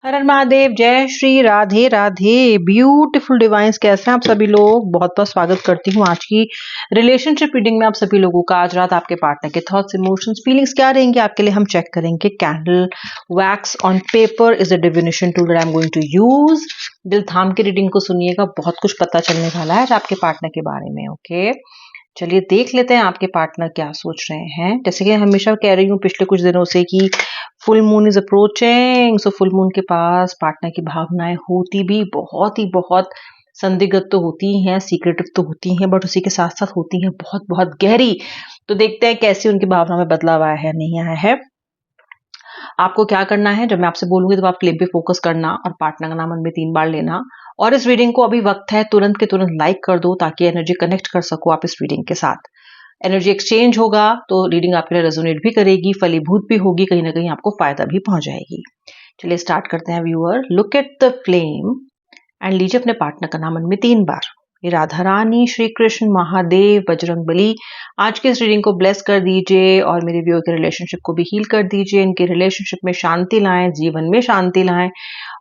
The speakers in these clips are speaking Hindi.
हर हर महादेव, जय श्री राधे राधे। ब्यूटीफुल डिवाइन्स, कैसे हैं आप सभी लोग? बहुत बहुत स्वागत करती हूँ आज की रिलेशनशिप रीडिंग में आप सभी लोगों का। आज रात आपके पार्टनर के थॉट्स, इमोशंस, फीलिंग्स क्या रहेंगे आपके लिए, हम चेक करेंगे। Candle wax on paper is the divination tool that I am going to use. दिल थाम के रीडिंग को सुनिएगा, बहुत कुछ पता चलने वाला है आपके पार्टनर के बारे में। ओके, चलिए देख लेते हैं आपके पार्टनर क्या सोच रहे हैं। जैसे कि हमेशा कह रही हूँ पिछले कुछ दिनों से कि full moon is approaching, so full moon के पास पार्टनर की भावनाएं होती भी बहुत ही बहुत संदिग्ध तो होती हैं, सीक्रेटिव तो होती हैं, बट उसी के साथ साथ होती हैं बहुत बहुत गहरी। तो देखते हैं कैसे उनकी भावना में बदलाव आया है, नहीं आया है। आपको क्या करना है, जब मैं आपसे बोलूंगी तो आप फ्लिप पे फोकस करना और पार्टनर का नाम मन में 3 बार लेना। और इस रीडिंग को अभी वक्त है, तुरंत के तुरंत लाइक कर दो ताकि एनर्जी कनेक्ट कर सको आप इस रीडिंग के साथ। एनर्जी एक्सचेंज होगा तो रीडिंग आपके लिए रेजोनेट भी करेगी, फलीभूत भी होगी, कहीं ना कहीं आपको फायदा भी पहुंच जाएगी। चलिए स्टार्ट करते हैं viewer. Look at the flame and लीजिए अपने पार्टनर का नाम मन में 3 बार। ये राधा रानी, श्री कृष्ण, महादेव, बजरंग बली आज के इस रीडिंग को ब्लेस कर दीजिए और मेरे व्यूअर के रिलेशनशिप को भी हील कर दीजिए। इनके रिलेशनशिप में शांति लाएं, जीवन में शांति लाएं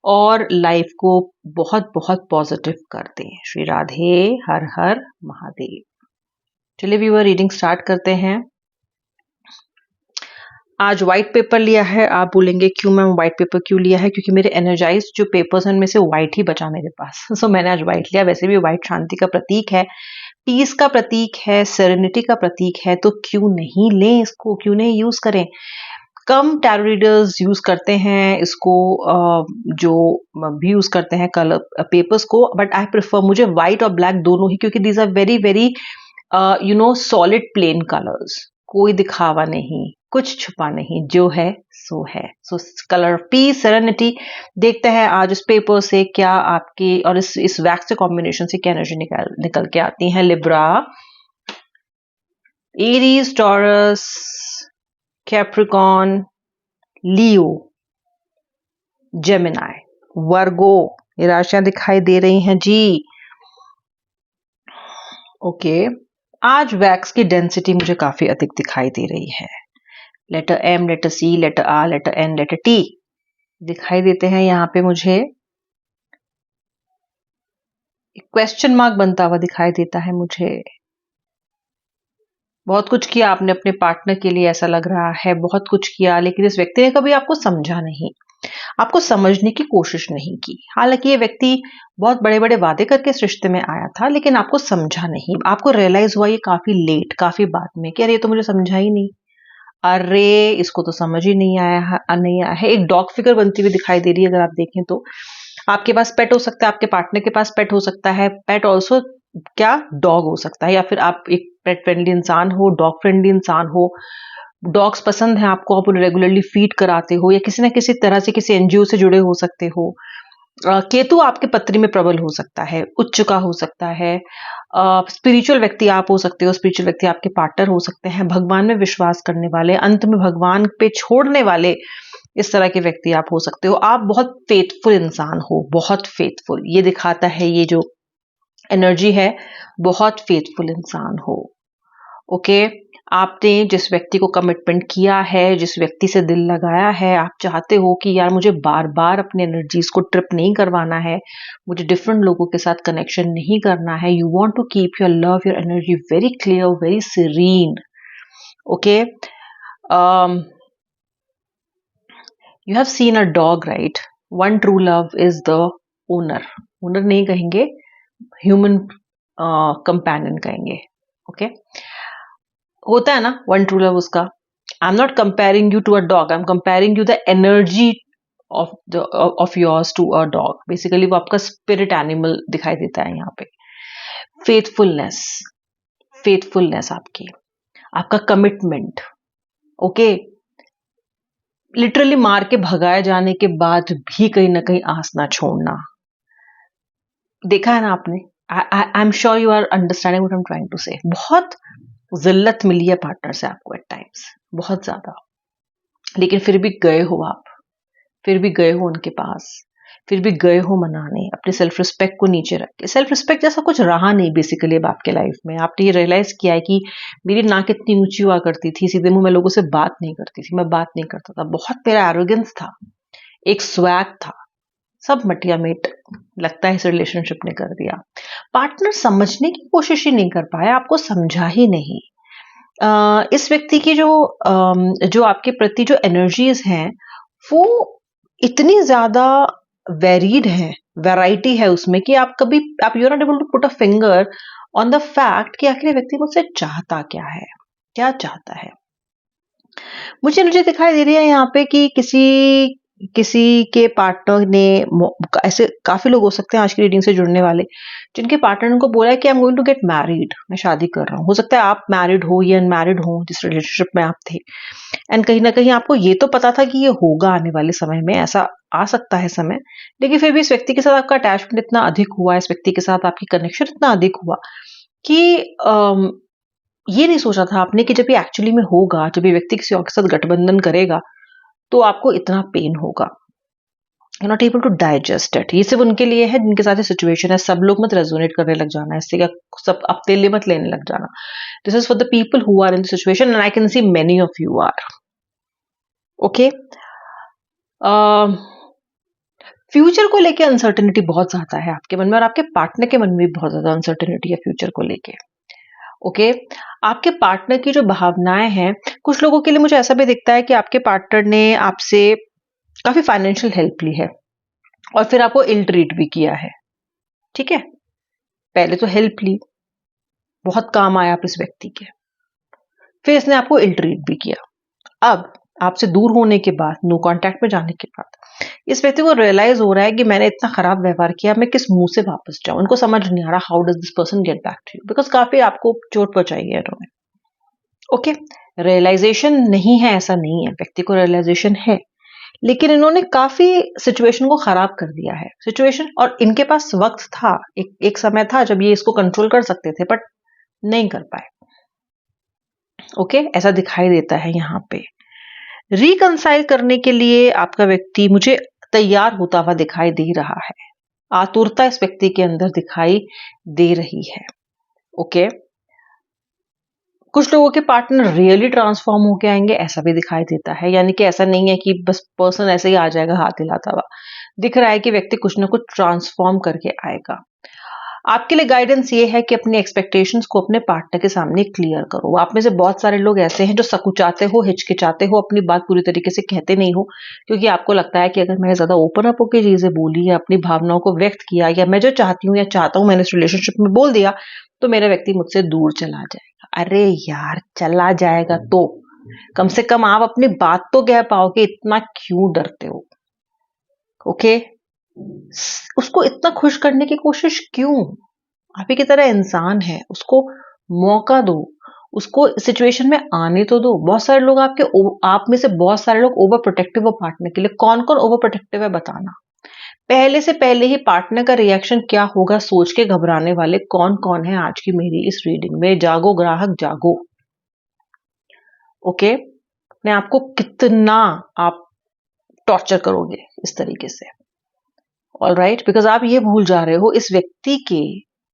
और लाइफ को बहुत बहुत पॉजिटिव कर दें। श्री राधे, हर हर महादेव। चलिए व्यूअर रीडिंग स्टार्ट करते हैं। आज व्हाइट पेपर लिया है। आप बोलेंगे क्यों मैम व्हाइट पेपर क्यों लिया है? क्योंकि मेरे एनर्जाइज जो पेपर्स हैं उनमें से व्हाइट ही बचा मेरे पास। सो मैंने आज व्हाइट लिया। वैसे भी व्हाइट शांति का प्रतीक है, पीस का प्रतीक है, सेरेनिटी का प्रतीक है, तो क्यों नहीं लें इसको, क्यों नहीं यूज करें। कम टैरो रीडर्स यूज करते हैं इसको, जो भी यूज करते हैं कलर पेपर्स को, बट आई प्रेफर, मुझे व्हाइट और ब्लैक दोनों ही, क्योंकि these are very very solid plain colours. कोई दिखावा नहीं, कुछ छुपा नहीं, जो है सो है। सो कलर ऑफ पीस, सेरेनिटी। देखते हैं आज इस पेपर से क्या आपकी और इस वैक्स के कॉम्बिनेशन से क्या एनर्जी निकल के आती है। Libra, Aries, Taurus, Capricorn, Leo, Gemini, Virgo, ये राशियां दिखाई दे रही हैं जी। ओके, आज वैक्स की डेंसिटी मुझे काफी अधिक दिखाई दे रही है। Letter M, letter C, letter R, letter N, letter T दिखाई देते हैं यहाँ पे। मुझे क्वेश्चन मार्क बनता हुआ दिखाई देता है। मुझे बहुत कुछ किया आपने अपने पार्टनर के लिए, ऐसा लग रहा है बहुत कुछ किया, लेकिन इस व्यक्ति ने कभी आपको समझा नहीं, आपको समझने की कोशिश नहीं की। हालांकि ये व्यक्ति बहुत बड़े बड़े वादे करके इस रिश्ते में आया था, लेकिन आपको समझा नहीं। आपको रियलाइज हुआ ये काफी लेट, काफी बाद में कि अरे ये तो मुझे समझा ही नहीं, अरे इसको तो समझ ही नहीं आया है। एक डॉग फिगर बनती हुई दिखाई दे रही है। अगर आप देखें तो आपके पास पेट हो सकता है, आपके पार्टनर के पास पेट हो सकता है। पेट ऑल्सो क्या डॉग हो सकता है, या फिर आप एक पेट फ्रेंडली इंसान हो, डॉग फ्रेंडली इंसान हो, डॉग्स पसंद है आपको, आप उन्हें रेगुलरली फीड कराते हो, या किसी ना किसी तरह से किसी एनजीओ से जुड़े हो सकते हो। केतु आपके पत्री में प्रबल हो सकता है, उच्च का हो सकता है। स्पिरिचुअल व्यक्ति आप हो सकते हो, स्पिरिचुअल व्यक्ति आपके पार्टनर हो सकते हैं। भगवान में विश्वास करने वाले, अंत में भगवान पे छोड़ने वाले, इस तरह के व्यक्ति आप हो सकते हो। आप बहुत फेथफुल इंसान हो, बहुत फेथफुल, ये दिखाता है ये जो एनर्जी है, बहुत फेथफुल इंसान हो। ओके, आपने जिस व्यक्ति को कमिटमेंट किया है, जिस व्यक्ति से दिल लगाया है, आप चाहते हो कि यार मुझे बार बार अपने एनर्जीज को ट्रिप नहीं करवाना है, मुझे डिफरेंट लोगों के साथ कनेक्शन नहीं करना है। You want to keep your love, your energy very clear, very serene. Okay, you have seen a dog, right? One true love is the owner, owner नहीं कहेंगे, ह्यूमन कंपेनियन कहेंगे। ओके, होता है ना वन ट्रू लव उसका। I am not comparing you to a dog, I am comparing you the energy of yours to a dog. Basically वो आपका स्पिरिट एनिमल दिखाई देता है यहाँ पे। फेथफुलनेस, फेथफुलनेस आपकी, आपका कमिटमेंट। ओके, लिटरली मार के भगाए जाने के बाद भी कहीं ना कहीं आस ना छोड़ना, देखा है ना आपने। I am sure you are understanding what I am trying to say. बहुत जिल्लत मिली है पार्टनर से आपको एट टाइम्स, बहुत ज्यादा, लेकिन फिर भी गए हो आप, फिर भी गए हो उनके पास, फिर भी गए हो मनाने, अपने सेल्फ रिस्पेक्ट को नीचे रख के। सेल्फ रिस्पेक्ट जैसा कुछ रहा नहीं बेसिकली अब आपके लाइफ में। आपने ये रियलाइज किया है कि मेरी नाक इतनी ऊंची हुआ करती थी, सीधे मुंह में लोगों से बात नहीं करती थी, मैं बात नहीं करता था, बहुत मेरा एरोगेंस था, एक स्वैग था, सब मटिया मेट लगता है इस रिलेशनशिप ने कर दिया। पार्टनर समझने की कोशिश ही नहीं कर पाया, आपको समझा ही नहीं। इस व्यक्ति की जो आपके प्रति जो एनर्जीज हैं वो इतनी ज्यादा वेरीड है, वैरायटी है उसमें कि आप you are not able to put a finger on the fact कि आखिर ये व्यक्ति मुझसे चाहता क्या है, क्या चाहता है। मुझे एनर्जी दिखाई दे रही है यहाँ पे कि किसी किसी के पार्टनर ने ऐसे काफी लोग हो सकते हैं आज की रीडिंग से जुड़ने वाले, जिनके पार्टनर ने उनको बोला है कि I am going to get married, मैं शादी कर रहा हूँ। हो सकता है आप मैरिड हो या अनमैरिड हो जिस रिलेशनशिप में आप थे, एंड कहीं ना कहीं आपको ये तो पता था कि ये होगा आने वाले समय में, ऐसा आ सकता है समय, लेकिन फिर भी इस व्यक्ति के साथ आपका अटैचमेंट इतना अधिक हुआ, इस व्यक्ति के साथ आपकी कनेक्शन इतना अधिक हुआ कि ये नहीं सोचा था आपने कि जब ये एक्चुअली में होगा, जब ये व्यक्ति किसी और के साथ गठबंधन करेगा तो आपको इतना पेन होगा। You not able to digest it. ये सिर्फ उनके लिए है जिनके साथ सिचुएशन है, सब लोग मत रेजोनेट करने लग जाना इससे, क्या सब अकेले मत लेने लग जाना। This is for the people who are in the situation and I can see many of you are okay. Future को लेके अनसर्टेनिटी बहुत ज्यादा है आपके मन में, और आपके पार्टनर के मन में भी बहुत ज्यादा अनसर्टेनिटी है फ्यूचर को लेके। ओके आपके पार्टनर की जो भावनाएं हैं, कुछ लोगों के लिए मुझे ऐसा भी दिखता है कि आपके पार्टनर ने आपसे काफी फाइनेंशियल हेल्प ली है और फिर आपको इल ट्रीट भी किया है। ठीक है, पहले तो हेल्प ली, बहुत काम आया आप इस व्यक्ति के, फिर इसने आपको इल ट्रीट भी किया। अब आपसे दूर होने के बाद, नो कांटेक्ट में जाने के बाद, इस व्यक्ति को रियलाइज हो रहा है कि मैंने इतना खराब व्यवहार किया, मैं किस मुंह से वापस जाऊं। उनको समझ नहीं आ रहा how does this person get back to you, because काफी आपको चोट पहुंचाई है इन्होंने। ओके, रियलाइजेशन नहीं है ऐसा नहीं है, व्यक्ति को रियलाइजेशन है, लेकिन इन्होंने काफी सिचुएशन को खराब कर दिया है सिचुएशन, और इनके पास वक्त था, एक समय था जब ये इसको कंट्रोल कर सकते थे, बट नहीं कर पाए। ओके ऐसा दिखाई देता है यहाँ पे। रिकंसाइल करने के लिए आपका व्यक्ति मुझे तैयार होता हुआ दिखाई दे रहा है, आतुरता इस व्यक्ति के अंदर दिखाई दे रही है। ओके कुछ लोगों के पार्टनर रियली ट्रांसफॉर्म होके आएंगे, ऐसा भी दिखाई देता है, यानी कि ऐसा नहीं है कि बस पर्सन ऐसे ही आ जाएगा हाथ हिलाता हुआ, दिख रहा है कि व्यक्ति कुछ ना कुछ ट्रांसफॉर्म करके आएगा। आपके लिए गाइडेंस ये है कि अपने एक्सपेक्टेशंस को अपने पार्टनर के सामने क्लियर करो। आप में से बहुत सारे लोग ऐसे हैं जो सकुचाते हो, हिचकिचाते हो, अपनी बात पूरी तरीके से कहते नहीं हो, क्योंकि आपको लगता है कि अगर मैंने ज्यादा ओपन अप होकर चीजें बोली या अपनी भावनाओं को व्यक्त किया, या मैं जो चाहती हूँ या चाहता हूँ मैंने इस रिलेशनशिप में बोल दिया, तो मेरा व्यक्ति मुझसे दूर चला जाएगा। अरे यार, चला जाएगा तो कम से कम आप अपनी बात तो कह पाओगे, इतना क्यों डरते हो? ओके उसको इतना खुश करने की कोशिश क्यों? आप ही की तरह इंसान है, उसको मौका दो, उसको सिचुएशन में आने तो दो। बहुत सारे लोग आप में से बहुत सारे लोग ओवर प्रोटेक्टिव हो पार्टनर के लिए। कौन कौन ओवर प्रोटेक्टिव है बताना। पहले ही पार्टनर का रिएक्शन क्या होगा सोच के घबराने वाले कौन कौन है आज की मेरी इस रीडिंग में। जागो ग्राहक जागो। ओके अपने आप को कितना आप टॉर्चर करोगे इस तरीके से। ऑलराइट बिकॉज आप ये भूल जा रहे हो, इस व्यक्ति के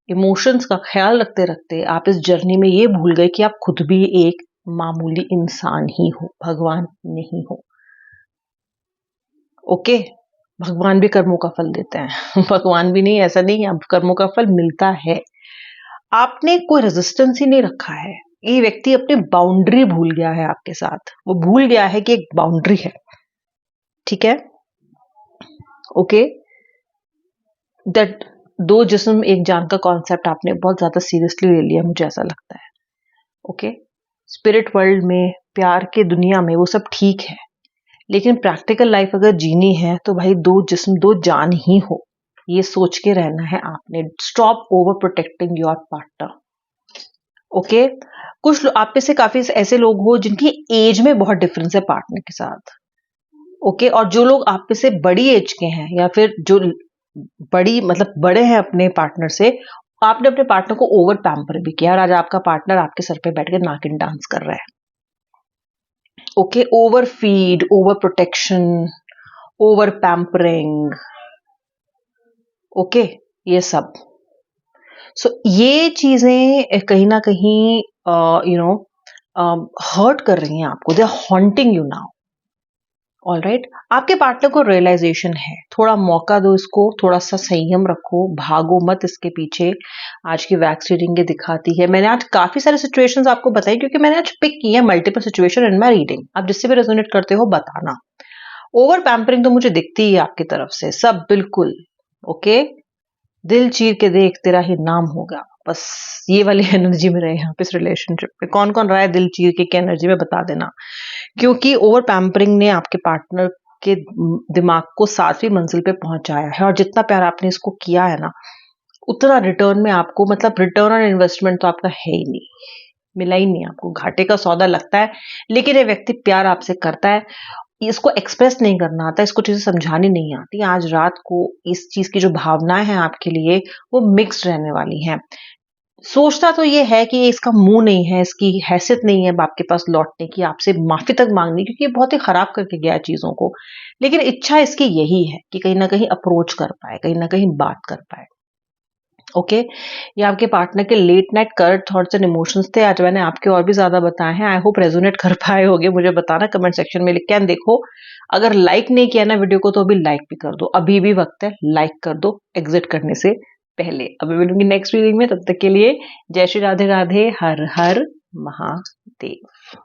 इमोशंस का ख्याल रखते रखते आप इस जर्नी में ये भूल गए कि आप खुद भी एक मामूली इंसान ही हो, भगवान नहीं हो। ओके भगवान भी कर्मों का फल देते हैं भगवान भी नहीं, ऐसा नहीं है, कर्मों का फल मिलता है। आपने कोई रेजिस्टेंस ही नहीं रखा है। ये व्यक्ति अपनी बाउंड्री भूल गया है आपके साथ, वो भूल गया है कि एक बाउंड्री है। ठीक है ओके दैट दो जिस्म एक जान का कॉन्सेप्ट आपने बहुत ज्यादा सीरियसली ले लिया, मुझे ऐसा लगता है। ओके स्पिरिट वर्ल्ड में, प्यार के दुनिया में वो सब ठीक है, लेकिन प्रैक्टिकल लाइफ अगर जीनी है तो भाई दो जिस्म दो जान ही हो, ये सोच के रहना है आपने। Stop over protecting your partner. Okay कुछ आप में से काफी ऐसे लोग हो जिनकी एज में बहुत डिफरेंस है पार्टनर के साथ। ओके और जो लोग आप में से बड़ी एज के हैं या फिर जो बड़ी मतलब बड़े हैं अपने पार्टनर से, आपने अपने पार्टनर को ओवर पैम्पर भी किया और आज आपका पार्टनर आपके सर पे बैठ के नागिन डांस कर रहा है। Okay over feed, over protection, over pampering, okay ये सब। सो ये चीजें कहीं ना कहीं हर्ट कर रही हैं आपको, they are haunting you now. Alright, आपके पार्टनर को रियलाइजेशन है, थोड़ा मौका दो इसको, थोड़ा सा संयम रखो, भागो मत इसके पीछे। आज की वैक्स रीडिंग ये दिखाती है, मैंने आज काफी सारे सिचुएशंस आपको बताई क्योंकि मैंने आज पिक किए multiple situation in my reading. आप जिससे भी रेजोनेट करते हो बताना। ओवर पैम्परिंग तो मुझे दिखती ही आपकी तरफ से, सब बिल्कुल ओके। दिल चीर के देख तेरा ही नाम होगा, बस ये वाली एनर्जी में रहे यहाँ पे इस रिलेशनशिप में। कौन कौन रहा है दिल चीर के एनर्जी में बता देना, क्योंकि ओवर पैम्परिंग ने आपके पार्टनर के दिमाग को 7वीं मंजिल पे पहुंचाया है, और जितना प्यार आपने इसको किया है ना, उतना रिटर्न में आपको, मतलब रिटर्न ऑन इन्वेस्टमेंट तो आपका है ही नहीं, मिला ही नहीं आपको, घाटे का सौदा लगता है। लेकिन ये व्यक्ति प्यार आपसे करता है, इसको एक्सप्रेस नहीं करना आता, इसको चीजें समझानी नहीं आती। आज रात को इस चीज की जो भावनाएं हैं आपके लिए वो मिक्स्ड रहने वाली हैं। सोचता तो ये है कि इसका मुंह नहीं है, इसकी हैसियत नहीं है आपके पास लौटने की, आपसे माफी तक मांगने, क्योंकि ये बहुत ही खराब करके गया है चीजों को। लेकिन इच्छा इसकी यही है कि कहीं ना कहीं अप्रोच कर पाए, कहीं ना कहीं बात कर पाए। ओके, ये आपके पार्टनर के late night curve thoughts and emotions थे। आज मैंने आपके और भी ज्यादा बताए हैं, आई होप रेजोनेट कर पाए होगे। मुझे बताना कमेंट सेक्शन में लिख के। देखो, अगर लाइक नहीं किया ना वीडियो को तो अभी लाइक भी कर दो, अभी भी वक्त है, लाइक कर दो एग्जिट करने से पहले। अभी मिलूंगी नेक्स्ट वीडियो में, तब तक के लिए जय श्री राधे राधे, हर हर महादेव।